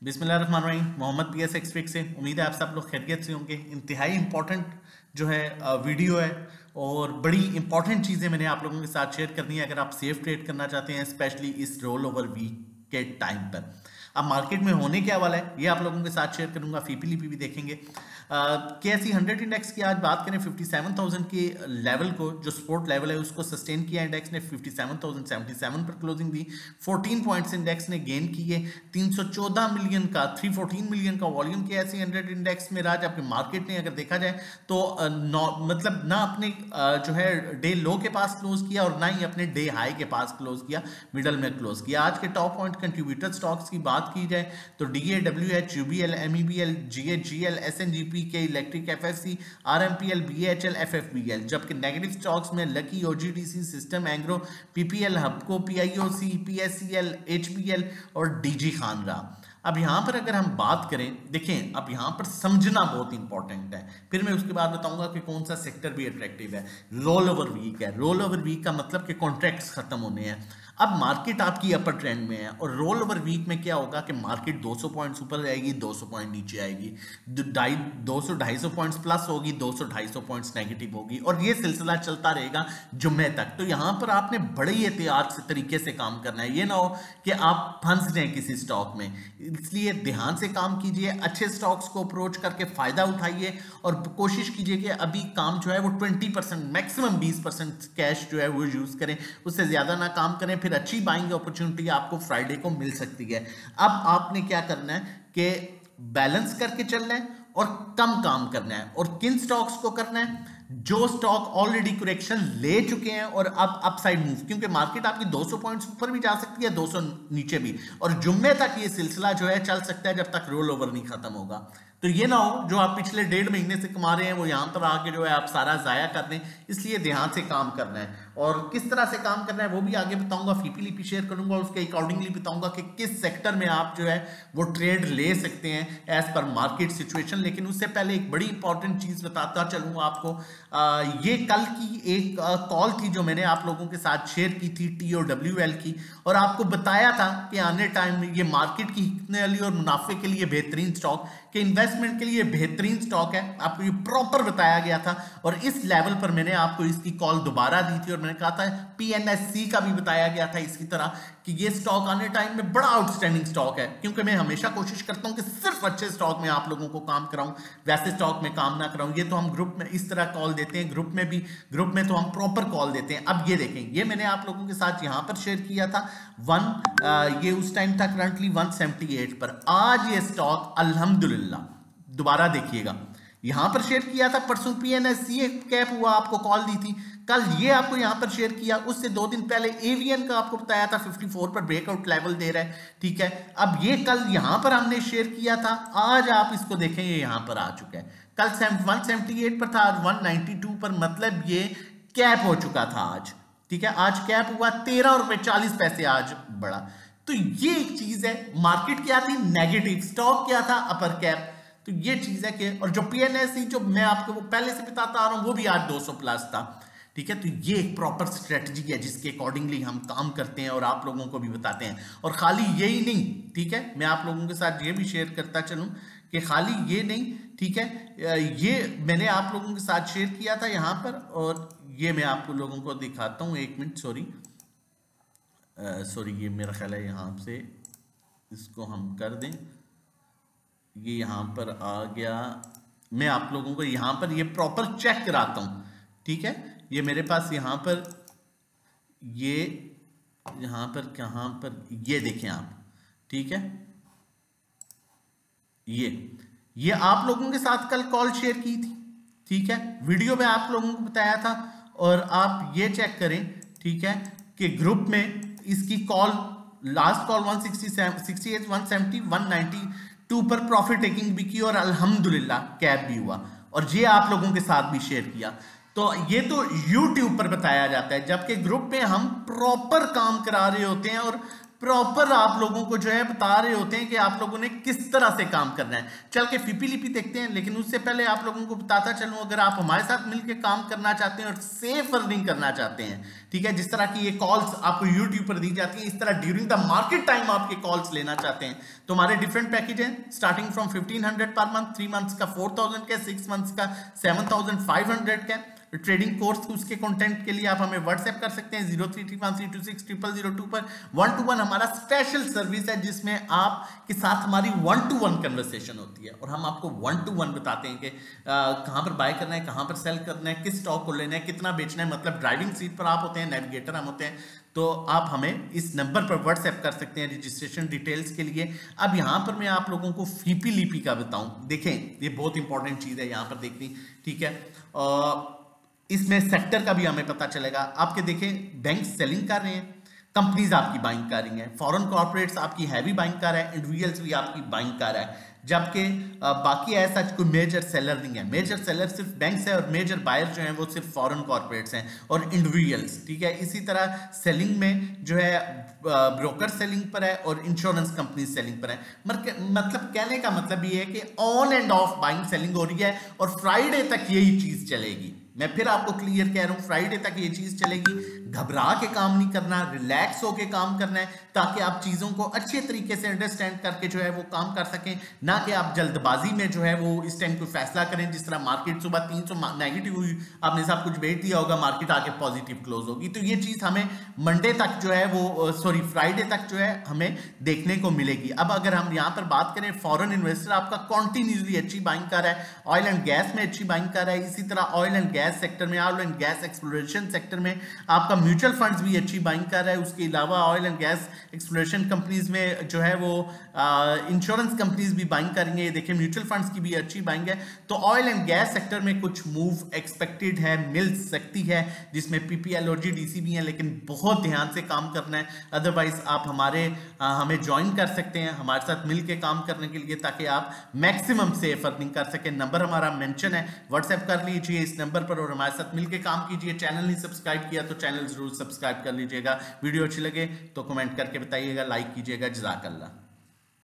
बिस्मिल्लाहिर्रहमानिर्रहीम। Mohammad PS expect से उम्मीद है आप सब लोग खैरियत से होंगे। इंतहाई इंपॉर्टेंट जो है वीडियो है और बड़ी इंपॉर्टेंट चीज़ें मैंने आप लोगों के साथ शेयर करनी है अगर आप सेफ ट्रेड करना चाहते हैं, स्पेशली इस रोल ओवर वीक के टाइम पर। अब मार्केट में होने क्या वाला है ये आप लोगों के साथ शेयर करूंगा, फीपीलीपी भी देखेंगे। KSE 100 इंडेक्स की आज बात करें 57,000 के लेवल को, जो सपोर्ट लेवल है उसको सस्टेन किया इंडेक्स ने, 57,077 पर क्लोजिंग दी। 14 पॉइंट्स इंडेक्स ने गेन किए। 314 मिलियन का 314 मिलियन का वॉल्यूम KSE 100 इंडेक्स में रहा, जबकि मार्केट ने अगर देखा जाए तो मतलब ना अपने जो है डे लो के पास क्लोज किया और ना ही अपने डे हाई के पास क्लोज किया, मिडल में क्लोज किया। आज के टॉप पॉइंट कंट्रीब्यूटर स्टॉक्स की बात की जाए तो DAWH, UBL, MEBL, GHGL, SNGP के electric, FFC, RMPL, BHL, FFBL। जबकि नेगेटिव स्टॉक्स में lucky, OGDC, system, Engro, PPL, हबको, PIOC, PSCL, HBL और DG खान रहा। अब यहाँ पर अगर हम बात करें, देखें अब यहाँ पर समझना बहुत इंपॉर्टेंट है, फिर मैं उसके बाद बताऊंगा कि कौन सा सेक्टर भी अट्रैक्टिव है। रोल ओवर वीक है। रोल ओवर वीक का मतलब कि कॉन्ट्रैक्ट्स खत्म होने हैं। अब मार्केट आपकी अपर ट्रेंड में है और रोल ओवर वीक में क्या होगा कि मार्केट 200 पॉइंट्स ऊपर जाएगी, 200 पॉइंट नीचे आएगी, 200-250 पॉइंट्स प्लस होगी, 200-250 पॉइंट्स नेगेटिव होगी और ये सिलसिला चलता रहेगा जुम्मे तक। तो यहाँ पर आपने बड़े ही एहतियात से तरीके से काम करना है। ये ना हो कि आप फंस जाएं किसी स्टॉक में, इसलिए ध्यान से काम कीजिए, अच्छे स्टॉक्स को अप्रोच करके फायदा उठाइए और कोशिश कीजिए कि अभी काम जो है वो 20%, मैक्सिमम 20% कैश जो है वो यूज करें, उससे ज्यादा ना काम करें, फिर अच्छी बाइंग अपॉर्चुनिटी आपको फ्राइडे को मिल सकती है। अब आपने क्या करना है कि बैलेंस करके चलना है और कम काम करना है। और किन स्टॉक्स को करना है? जो स्टॉक ऑलरेडी करेक्शन ले चुके हैं और अब अपसाइड मूव, क्योंकि मार्केट आपकी 200 पॉइंट्स ऊपर भी जा सकती है, 200 नीचे भी, और जुम्मे तक ये सिलसिला जो है चल सकता है जब तक रोल ओवर नहीं खत्म होगा। तो ये ना हो जो आप पिछले 1.5 महीने से कमा रहे हैं वो यहां पर आके जो है आप सारा जाया कर दें, इसलिए ध्यान से काम करना है। और किस तरह से काम करना है वो भी आगे बताऊंगा, फीपीलीपी शेयर करूंगा, उसके अकॉर्डिंगली बताऊंगा कि किस सेक्टर में आप जो है वो ट्रेड ले सकते हैं एज पर मार्केट सिचुएशन। लेकिन उससे पहले एक बड़ी इंपॉर्टेंट चीज बताता चलूंगा आपको। ये कल की एक कॉल थी जो मैंने आप लोगों के साथ शेयर की थी TOWL की, और आपको बताया था कि आने टाइम में ये मार्केट की हिकने वाली और मुनाफे के लिए बेहतरीन स्टॉक, के इन्वेस्टमेंट के लिए बेहतरीन स्टॉक है। आपको ये प्रॉपर बताया गया था और इस लेवल पर मैंने आपको इसकी कॉल दोबारा दी थी और मैंने कहा था PNSC का भी बताया गया था इसी तरह कि ये स्टॉक आने टाइम में बड़ा आउटस्टैंडिंग स्टॉक है। क्योंकि मैं हमेशा कोशिश करता हूं कि सिर्फ अच्छे स्टॉक में आप लोगों को काम कराऊं, वैसे स्टॉक में काम ना कराऊं। ये तो हम ग्रुप में इस तरह कॉल देते हैं, ग्रुप में तो हम प्रॉपर कॉल देते हैं। अब ये देखें, ये मैंने आप लोगों के साथ यहां पर शेयर किया था ये उस टाइम था करंटली 178 पर। आज ये स्टॉक अल्हम्दुलिल्लाह, दोबारा देखिएगा, यहां पर शेयर किया था परसों, PNSC कैप हुआ, आपको कॉल दी थी। कल ये आपको यहां पर शेयर किया, उससे 2 दिन पहले एवियन का आपको बताया था 54 पर ब्रेकआउट लेवल दे रहा है, ठीक है। अब ये कल यहां पर हमने शेयर किया था, आज आप इसको देखें ये यहां पर आ चुका है। कल 178 पर था, 192 पर, मतलब ये कैप हो चुका था आज, ठीक है। आज कैप हुआ 13 रुपए 40 पैसे आज बढ़ा। तो ये एक चीज है, मार्केट क्या थी नेगेटिव, स्टॉक क्या था अपर कैप। तो ये चीज है कि, और जो PNSC जो मैं आपको वो पहले से बताता आ रहा हूं वो भी आज 200 प्लस था, ठीक है। तो ये एक प्रॉपर स्ट्रेटजी है जिसके अकॉर्डिंगली हम काम करते हैं और आप लोगों को भी बताते हैं। और खाली यही नहीं, ठीक है, मैं आप लोगों के साथ ये भी शेयर करता चलूं कि खाली ये नहीं, ठीक है, ये मैंने आप लोगों के साथ शेयर किया था यहां पर, और ये मैं आपको लोगों को दिखाता हूं। 1 मिनट, सॉरी, ये मेरा ख्याल है यहां से इसको हम कर दें, ये यहां पर आ गया। मैं आप लोगों को यहां पर ये प्रॉपर चेक कराता हूं, ठीक है। ये मेरे पास यहां पर, ये यहां पर, कहां पर, ये देखें आप, ठीक है। ये आप लोगों के साथ कल कॉल शेयर की थी, ठीक है, वीडियो में आप लोगों को बताया था। और आप ये चेक करें, ठीक है, कि ग्रुप में इसकी कॉल, लास्ट कॉल 168, 170, 192 पर प्रॉफिट टेकिंग भी की और अल्हम्दुलिल्लाह कैप भी हुआ, और ये आप लोगों के साथ भी शेयर किया। तो ये तो YouTube पर बताया जाता है, जबकि ग्रुप में हम प्रॉपर काम करा रहे होते हैं और प्रॉपर आप लोगों को जो है बता रहे होते हैं कि आप लोगों ने किस तरह से काम करना है। चल के फीपी लिपि देखते हैं, लेकिन उससे पहले आप लोगों को बताता चलूं, अगर आप हमारे साथ मिलकर काम करना चाहते हैं और सेफ अर्निंग करना चाहते हैं, ठीक है, जिस तरह की ये कॉल्स आपको यूट्यूब पर दी जाती है, इस तरह ड्यूरिंग द मार्केट टाइम आप ये कॉल्स लेना चाहते हैं, तो हमारे डिफरेंट पैकेज हैं starting from 1500 per month, 3 months का 4000 का, 6 मंथ्स का 7500 का। ट्रेडिंग कोर्स उसके कंटेंट के लिए आप हमें व्हाट्सएप कर सकते हैं 0331326002 पर। 1-to-1 हमारा स्पेशल सर्विस है जिसमें आपके साथ हमारी 1-to-1 कन्वर्सेशन होती है और हम आपको 1-to-1 बताते हैं कि कहां पर बाय करना है, कहां पर सेल करना है, किस स्टॉक को लेना है, कितना बेचना है। मतलब ड्राइविंग सीट पर आप होते हैं, नेविगेटर हम होते हैं, तो आप हमें इस नंबर पर व्हाट्सएप कर सकते हैं रजिस्ट्रेशन डिटेल्स के लिए। अब यहां पर मैं आप लोगों को फीपी लिपि का बताऊं, देखें ये बहुत इंपॉर्टेंट चीज है यहां पर देखनी, ठीक है। इसमें सेक्टर का भी हमें पता चलेगा। आपके देखें बैंक सेलिंग कर रहे हैं, कंपनीज आपकी बाइंग कर रही हैं, फॉरेन कॉर्पोरेट्स आपकी हैवी बाइंग कर रहा है, इंडिविजुअल्स भी आपकी बाइंग कर रहा है, जबकि बाकी ऐसा कोई मेजर सेलर नहीं है। मेजर सेलर सिर्फ बैंक्स है और मेजर बायर जो हैं वो सिर्फ फॉरेन कॉर्पोरेट्स हैं और इंडिविजुअल्स, ठीक है। इसी तरह सेलिंग में जो है ब्रोकर सेलिंग पर है और इंश्योरेंस कंपनी सेलिंग पर है। मतलब कहने का मतलब ये है कि on end of buying selling हो रही है और फ्राइडे तक यही चीज चलेगी। मैं फिर आपको क्लियर कह रहा हूं, फ्राइडे तक ये चीज चलेगी। घबरा के काम नहीं करना, रिलैक्स होके काम करना है, ताकि आप चीजों को अच्छे तरीके से अंडरस्टैंड करके जो है वो काम कर सकें, ना कि आप जल्दबाजी में जो है वो इस टाइम कोई फैसला करें। जिस तरह मार्केट सुबह 300 नेगेटिव हुई, आपने सब कुछ बेच दिया होगा, मार्केट आके पॉजिटिव क्लोज होगी। तो ये चीज हमें मंडे तक जो है वो फ्राइडे तक जो है हमें देखने को मिलेगी। अब अगर हम यहाँ पर बात करें, फॉरेन इन्वेस्टर आपका कॉन्टिन्यूसली अच्छी बाइंग कर रहा है, ऑयल एंड गैस में अच्छी बाइंग कर रहा है, इसी तरह ऑयल एंड गैस सेक्टर में, oil and gas exploration sector में आपका म्यूचुअल फंड्स भी अच्छी बाइंग कर रहा है। उसके अलावा oil and gas exploration companies में जो है वो इंश्योरेंस कंपनीज भी बाइंग करेंगे। ये देखिए म्यूचुअल फंड्स की भी अच्छी बाइंग है। तो ऑयल एंड गैस सेक्टर में कुछ मूव एक्सपेक्टेड है, मिल सकती है, जिसमें पीपीएल और जीडीसी भी है, लेकिन बहुत ध्यान से काम करना है। अदरवाइज आप हमें ज्वाइन कर सकते हैं हमारे साथ मिलकर काम करने के लिए, ताकि आप मैक्सिमम सेफ अर्निंग कर सकें। नंबर हमारा मेंशन है, व्हाट्सएप कर लीजिए इस नंबर पर और हमारे साथ मिलकर काम कीजिए। चैनल नहीं सब्सक्राइब किया तो चैनल जरूर सब्सक्राइब कर लीजिएगा। वीडियो अच्छी लगे तो कमेंट करके बताइएगा, लाइक कीजिएगा। जज़ाकल्लाह।